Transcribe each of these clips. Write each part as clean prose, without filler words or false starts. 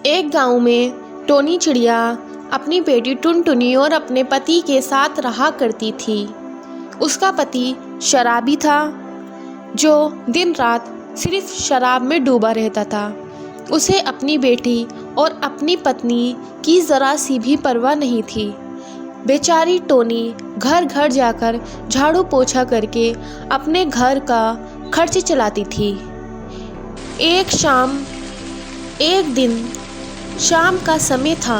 एक गांव में टोनी चिड़िया अपनी बेटी टुनटुनी और अपने पति के साथ रहा करती थी। उसका पति शराबी था जो दिन रात सिर्फ शराब में डूबा रहता था। उसे अपनी बेटी और अपनी पत्नी की ज़रा सी भी परवाह नहीं थी। बेचारी टोनी घर घर जाकर झाड़ू पोछा करके अपने घर का खर्च चलाती थी। एक दिन शाम का समय था।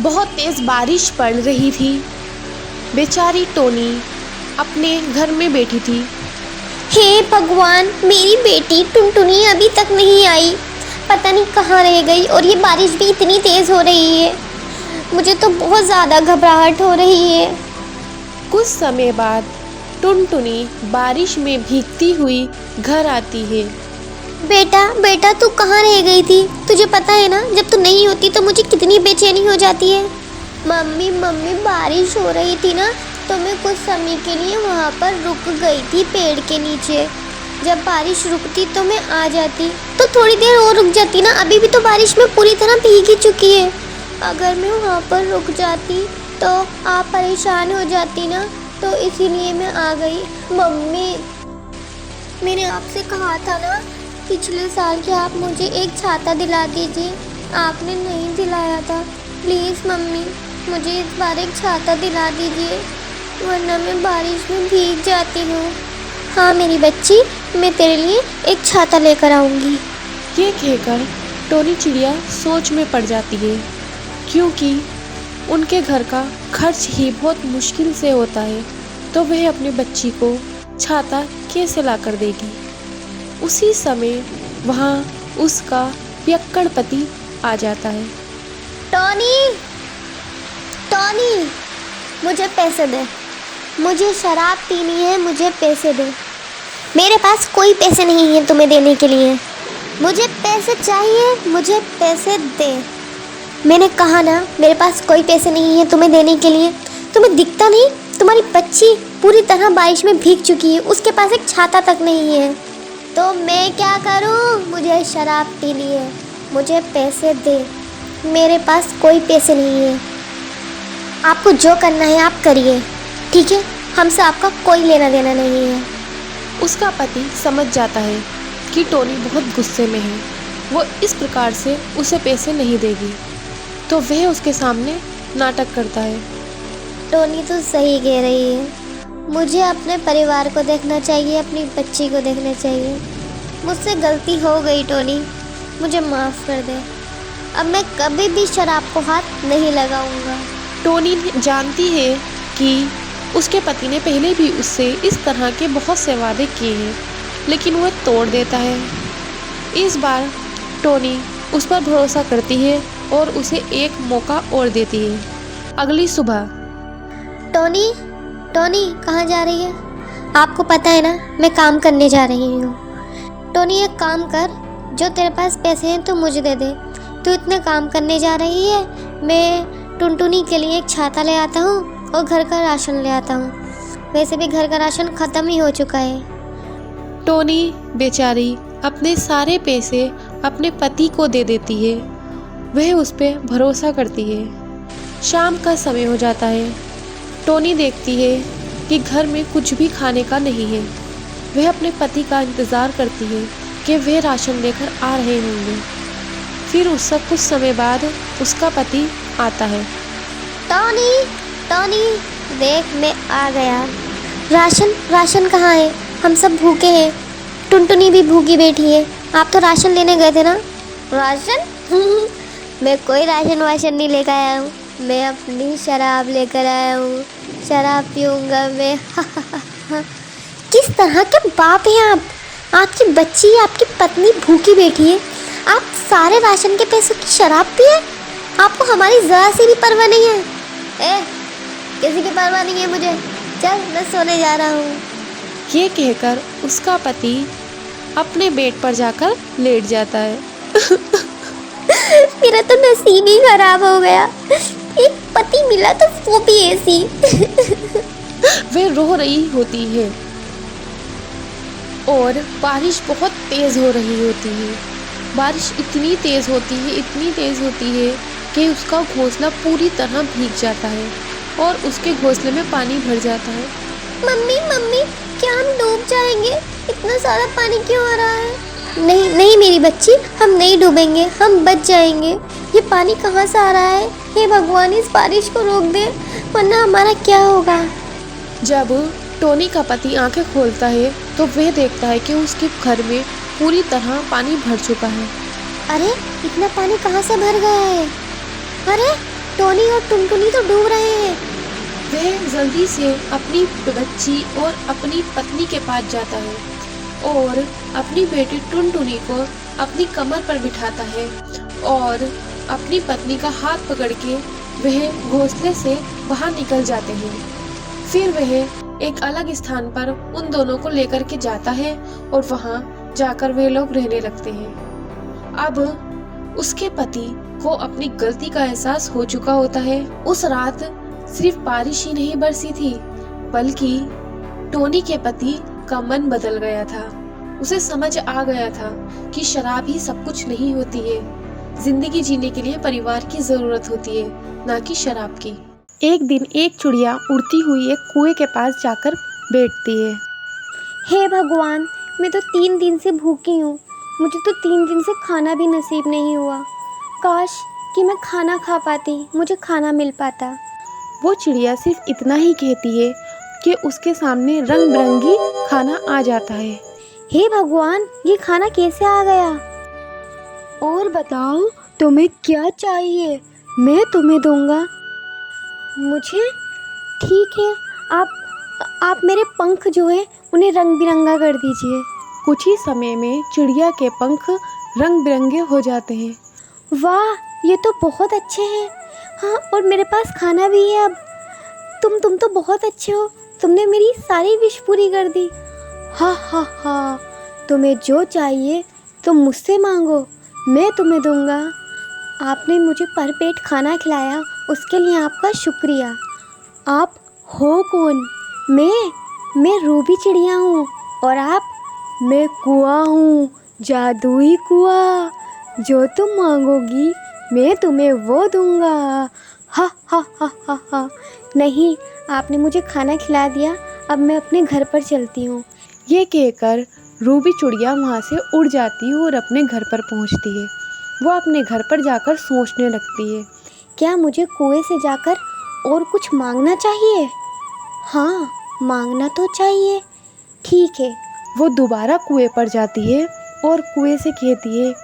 बहुत तेज़ बारिश पड़ रही थी। बेचारी टोनी अपने घर में बैठी थी। हे भगवान, मेरी बेटी टुनटुनी अभी तक नहीं आई। पता नहीं कहाँ रह गई और ये बारिश भी इतनी तेज़ हो रही है। मुझे तो बहुत ज़्यादा घबराहट हो रही है। कुछ समय बाद टुनटुनी बारिश में भीगती हुई घर आती है। बेटा तू कहाँ रह गई थी? तुझे पता है ना, जब तू नहीं होती तो मुझे कितनी बेचैनी हो जाती है। मम्मी बारिश हो रही थी ना, तो मैं कुछ समय के लिए वहाँ पर रुक गई थी पेड़ के नीचे। जब बारिश रुकती तो मैं आ जाती, तो थोड़ी देर और रुक जाती ना। अभी भी तो बारिश में पूरी तरह भीग ही चुकी है। अगर मैं वहाँ पर रुक जाती तो आप परेशान हो जाती ना, तो इसीलिए मैं आ गई। मम्मी, मैंने आपसे कहा था ना पिछले साल कि आप मुझे एक छाता दिला दीजिए, आपने नहीं दिलाया था। प्लीज़ मम्मी, मुझे इस बार एक छाता दिला दीजिए, वरना मैं बारिश में भीग जाती हूँ। हाँ मेरी बच्ची, मैं तेरे लिए एक छाता लेकर आऊँगी। ये कहकर टोनी चिड़िया सोच में पड़ जाती है, क्योंकि उनके घर का खर्च ही बहुत मुश्किल से होता है, तो वह अपनी बच्ची को छाता कैसे ला कर देगी। उसी समय वहाँ उसका पियक्कड़ पति आ जाता है। टोनी, मुझे पैसे दे, मुझे शराब पीनी है, मुझे पैसे दे। मेरे पास कोई पैसे नहीं है तुम्हें देने के लिए। मुझे पैसे चाहिए, मुझे पैसे दे। मैंने कहा ना, मेरे पास कोई पैसे नहीं है तुम्हें देने के लिए। तुम्हें दिखता नहीं? तुम्हारी बच्ची पूरी तरह बारिश में भीग चुकी है, उसके पास एक छाता तक नहीं है। तो मैं क्या करूं? मुझे शराब पीनी है, मुझे पैसे दे। मेरे पास कोई पैसे नहीं है। आपको जो करना है आप करिए, ठीक है? हमसे आपका कोई लेना देना नहीं है। उसका पति समझ जाता है कि टोनी बहुत गुस्से में है, वो इस प्रकार से उसे पैसे नहीं देगी, तो वह उसके सामने नाटक करता है। टोनी तो सही कह रही है। मुझे अपने परिवार को देखना चाहिए, अपनी बच्ची को देखना चाहिए। मुझसे गलती हो गई टोनी, मुझे माफ़ कर दे। अब मैं कभी भी शराब को हाथ नहीं लगाऊंगा। टोनी जानती है कि उसके पति ने पहले भी उससे इस तरह के बहुत से वादे किए हैं, लेकिन वह तोड़ देता है। इस बार टोनी उस पर भरोसा करती है और उसे एक मौका और देती है। अगली सुबह टोनी कहाँ जा रही है? आपको पता है ना, मैं काम करने जा रही हूँ। टोनी एक काम कर, जो तेरे पास पैसे हैं तो मुझे दे दे। तू इतने काम करने जा रही है, मैं टुनटुनी के लिए एक छाता ले आता हूँ और घर का राशन ले आता हूँ। वैसे भी घर का राशन ख़त्म ही हो चुका है। टोनी बेचारी अपने सारे पैसे अपने पति को दे देती है। वह उस पर भरोसा करती है। शाम का समय हो जाता है। टोनी देखती है कि घर में कुछ भी खाने का नहीं है। वह अपने पति का इंतज़ार करती है कि वे राशन लेकर आ रहे होंगे। फिर उसका कुछ समय बाद उसका पति आता है। टोनी देख, मैं आ गया। राशन कहाँ है? हम सब भूखे हैं। टुनटुनी भी भूखी बैठी है। आप तो राशन लेने गए थे ना? राशन? मैं कोई राशन वाशन नहीं लेकर आया हूँ। मैं अपनी शराब लेकर आया हूँ। शराब पीऊँगा मैं। किस तरह के बाप हैं आप? आपकी बच्ची, आपकी पत्नी भूखी बैठी है, आप सारे राशन के पैसों की शराब पिए? आपको हमारी ज़रा सी भी परवाह नहीं है? किसी की परवाह नहीं है मुझे। चल, मैं सोने जा रहा हूँ। ये कहकर उसका पति अपने बेड पर जाकर लेट जाता है। मेरा तो नसीब ही खराब हो गया। एक पति मिला तो वो भी ऐसी। वह रो रही होती है और बारिश बहुत तेज़ हो रही होती है। बारिश इतनी तेज़ होती है कि उसका घोंसला पूरी तरह भीग जाता है और उसके घोंसले में पानी भर जाता है। मम्मी मम्मी, क्या हम डूब जाएंगे? इतना सारा पानी क्यों आ रहा है? नहीं नहीं मेरी बच्ची, हम नहीं डूबेंगे, हम बच जाएंगे। ये पानी कहाँ से आ रहा है? हे भगवान, इस बारिश को रोक दे, वरना हमारा क्या होगा? जब टोनी का पति आंखें खोलता है तो वह देखता है कि उसके घर में पूरी तरह पानी भर चुका है। अरे इतना पानी कहाँ से भर गया है? अरे टोनी और टुनटुनी तो डूब रहे हैं। वह जल्दी से अपनी बच्ची और अपनी पत्नी के पास जाता है और अपनी बेटी टुनटुनी को अपनी कमर पर बिठाता है और अपनी पत्नी का हाथ पकड़ के वह घोंसले से बाहर निकल जाते हैं। फिर वह एक अलग स्थान पर उन दोनों को लेकर के जाता है और वहां जाकर वे लोग रहने लगते हैं। अब उसके पति को अपनी गलती का एहसास हो चुका होता है। उस रात सिर्फ बारिश ही नहीं बरसी थी, बल्कि टोनी के पति का मन बदल गया था। उसे समझ आ गया था कि शराब ही सब कुछ नहीं होती है। जिंदगी जीने के लिए परिवार की जरूरत होती है, ना कि शराब की। एक दिन एक चिड़िया उड़ती हुई एक कुएं के पास जाकर बैठती है। हे भगवान, मैं तो 3 दिन से भूखी हूँ। मुझे तो 3 दिन से खाना भी नसीब नहीं हुआ। काश कि मैं खाना खा पाती, मुझे खाना मिल पाता। वो चिड़िया सिर्फ इतना ही कहती है कि उसके सामने रंग बिरंगी खाना आ जाता है। हे भगवान, ये खाना कैसे आ गया? और बताओ, तुम्हें क्या चाहिए? मैं तुम्हें दूंगा। मुझे? ठीक है, आप मेरे पंख जो है उन्हें रंग बिरंगा कर दीजिए। कुछ ही समय में चिड़िया के पंख रंग बिरंगे हो जाते हैं। वाह, ये तो बहुत अच्छे हैं। हाँ, और मेरे पास खाना भी है अब। तुम तो बहुत अच्छे हो, तुमने मेरी सारी विश पूरी कर दी। हा हा हा, तुम्हें जो चाहिए तुम मुझसे मांगो, मैं तुम्हें दूंगा। आपने मुझे भरपेट खाना खिलाया, उसके लिए आपका शुक्रिया। आप हो कौन? मैं रूबी चिड़िया हूँ। और आप? मैं कुआं हूँ, जादुई कुआं। जो तुम मांगोगी मैं तुम्हें वो दूंगा। हा हा हा हा हा। नहीं, आपने मुझे खाना खिला दिया, अब मैं अपने घर पर चलती हूँ। ये कहकर रूबी चिड़िया वहाँ से उड़ जाती है और अपने घर पर पहुँचती है। वो अपने घर पर जाकर सोचने लगती है, क्या मुझे कुएं से जाकर और कुछ मांगना चाहिए? हाँ, मांगना तो चाहिए। ठीक है। वो दोबारा कुएं पर जाती है और कुएं से कहती है,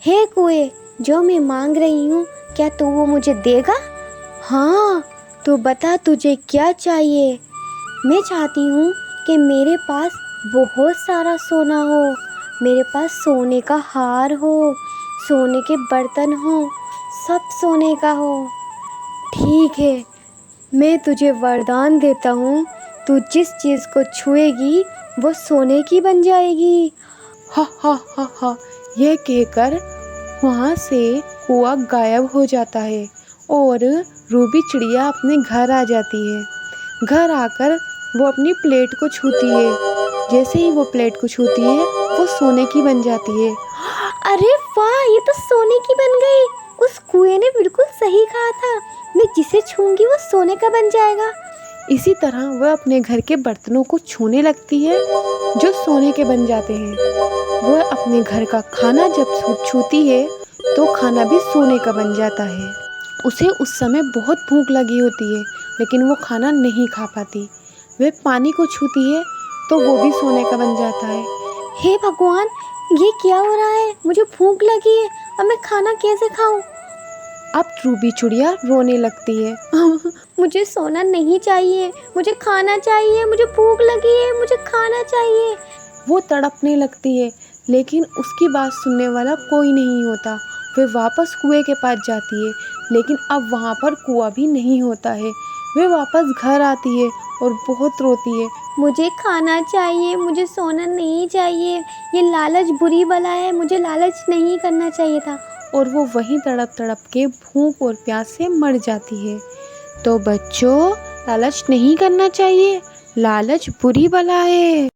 हे कुएं, जो मैं मांग रही हूँ क्या तू वो मुझे देगा? हाँ, तो बता तुझे क्या चाहिए? मैं चाहती हूँ कि मेरे पास बहुत सारा सोना हो, मेरे पास सोने का हार हो, सोने के बर्तन हो, सब सोने का हो। ठीक है, मैं तुझे वरदान देता हूँ, तू जिस चीज़ को छुएगी वो सोने की बन जाएगी। हा हा हा हा। यह कहकर वहाँ से कुआं गायब हो जाता है और रूबी चिड़िया अपने घर आ जाती है। घर आकर वो अपनी प्लेट को छूती है। जैसे ही वो प्लेट को छूती है वो सोने की बन जाती है। अरे वाह, ये तो सोने की बन गई। उस कुएं ने बिल्कुल सही कहा था, मैं जिसे छूंगी वो सोने का बन जाएगा। इसी तरह वह अपने घर के बर्तनों को छूने लगती है जो सोने के बन जाते हैं। वह अपने घर का खाना जब छूती है तो खाना भी सोने का बन जाता है। उसे उस समय बहुत भूख लगी होती है, लेकिन वो खाना नहीं खा पाती। वह पानी को छूती है तो वो भी सोने का बन जाता है। हे भगवान, ये क्या हो रहा है? मुझे भूख लगी है, अब मैं खाना कैसे खाऊं? अब रूबी चिड़िया रोने लगती है। मुझे सोना नहीं चाहिए, मुझे खाना चाहिए, मुझे भूख लगी है, मुझे खाना चाहिए। वो तड़पने लगती है, लेकिन उसकी बात सुनने वाला कोई नहीं होता। वह वापस कुएं के पास जाती है, लेकिन अब वहाँ पर कुआं भी नहीं होता है। वह वापस घर आती है और बहुत रोती है। मुझे खाना चाहिए, मुझे सोना नहीं चाहिए। ये लालच बुरी बला है, मुझे लालच नहीं करना चाहिए था। और वो वहीं तड़प तड़प के भूख और प्यास से मर जाती है। तो बच्चों, लालच नहीं करना चाहिए, लालच बुरी बला है।